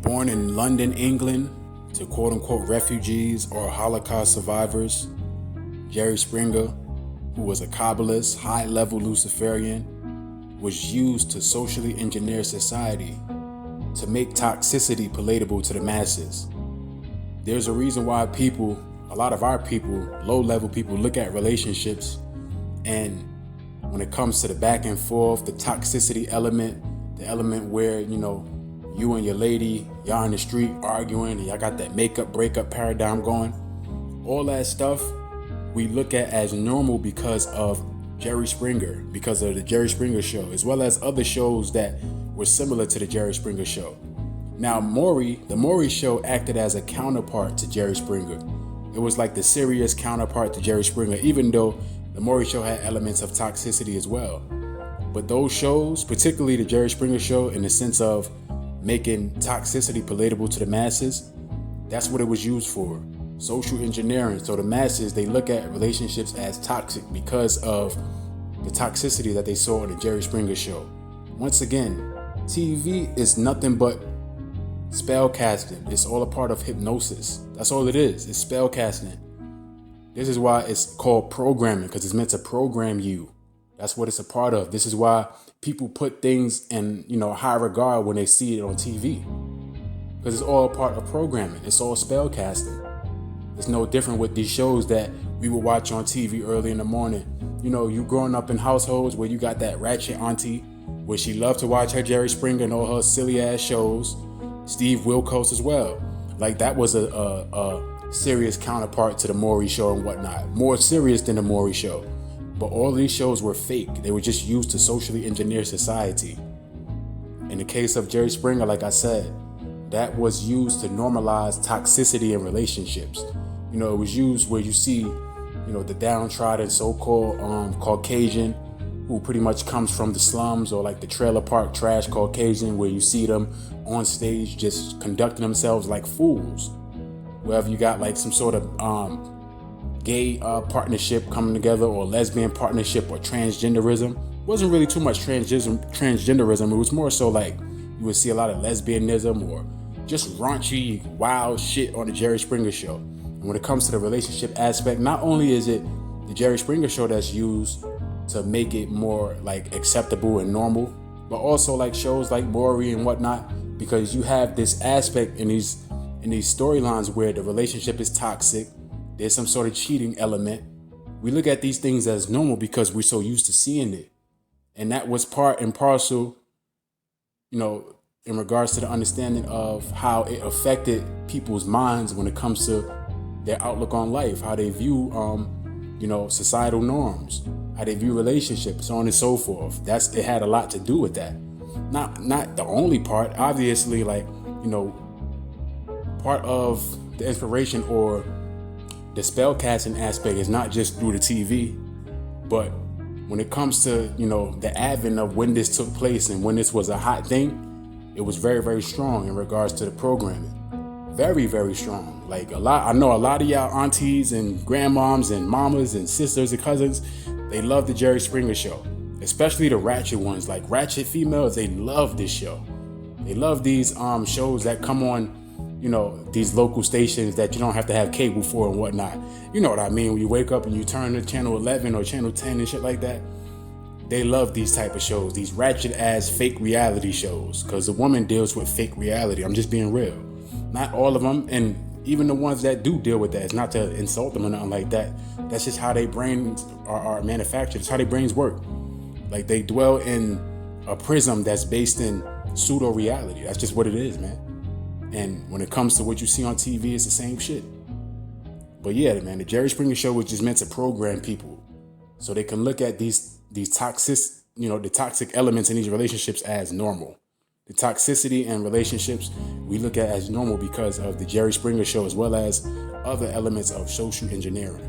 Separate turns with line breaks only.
Born in London, England, to quote-unquote refugees or Holocaust survivors, Jerry Springer, who was a Kabbalist, high-level Luciferian, was used to socially engineer society to make toxicity palatable to the masses. There's a reason why a lot of our people, low-level people, look at relationships, and when it comes to the back and forth, the toxicity element, the element where, you and your lady, y'all in the street arguing, and y'all got that makeup breakup paradigm going, all that stuff we look at as normal because of Jerry Springer, because of the Jerry Springer Show, as well as other shows that were similar to the Jerry Springer Show. Now, the Maury Show acted as a counterpart to Jerry Springer. It was like the serious counterpart to Jerry Springer, even though the Maury Show had elements of toxicity as well. But those shows, particularly the Jerry Springer Show, in the sense of making toxicity palatable to the masses, that's what it was used for. Social engineering. So the masses, they look at relationships as toxic because of the toxicity that they saw in the Jerry Springer Show. Once again, TV is nothing but spell casting. It's all a part of hypnosis. That's all it is. It's spell casting. This is why it's called programming, because it's meant to program you. That's what it's a part of. This is why people put things in, high regard when they see it on TV, because it's all a part of programming. It's all spell casting. It's no different with these shows that we would watch on TV early in the morning. You growing up in households where you got that ratchet auntie where she loved to watch her Jerry Springer and all her silly ass shows, Steve Wilkos as well. Like, that was a serious counterpart to the Maury Show and whatnot. More serious than the Maury Show. But all of these shows were fake. They were just used to socially engineer society. In the case of Jerry Springer, like I said, that was used to normalize toxicity in relationships. It was used where you see, the downtrodden so-called Caucasian who pretty much comes from the slums, or like the trailer park trash Caucasian, where you see them on stage just conducting themselves like fools. Wherever you got like some sort of gay partnership coming together, or lesbian partnership, or transgenderism. It wasn't really too much transgenderism. It was more so like you would see a lot of lesbianism or just raunchy, wild shit on the Jerry Springer Show. And when it comes to the relationship aspect, not only is it the Jerry Springer Show that's used to make it more like acceptable and normal, but also like shows like Maury and whatnot, because you have this aspect in these storylines where the relationship is toxic. There's some sort of cheating element. We look at these things as normal because we're so used to seeing it. And that was part and parcel, in regards to the understanding of how it affected people's minds when it comes to their outlook on life, how they view, societal norms, how they view relationships, so on and so forth. It had a lot to do with that. Not the only part, obviously, part of the inspiration or the spellcasting aspect is not just through the TV, but when it comes to, the advent of when this took place and when this was a hot thing, it was very, very strong in regards to the programming. Very, very strong. I know a lot of y'all aunties and grandmoms and mamas and sisters and cousins, they love the Jerry Springer Show, especially the ratchet ones. Like ratchet females, they love this show. They love these shows that come on, these local stations that you don't have to have cable for and whatnot. You know what I mean? When you wake up and you turn to channel 11 or channel 10 and shit like that, they love these type of shows, these ratchet ass fake reality shows, because the woman deals with fake reality. I'm just being real. Not all of them, and even the ones that do deal with that, it's not to insult them or nothing like that. That's just how their brains are manufactured. It's how their brains work. Like, they dwell in a prism that's based in pseudo reality. That's just what it is, man. And when it comes to what you see on TV, it's the same shit. But yeah, man, the Jerry Springer Show was just meant to program people so they can look at these toxic, the toxic elements in these relationships as normal. The toxicity in relationships we look at as normal because of the Jerry Springer Show, as well as other elements of social engineering.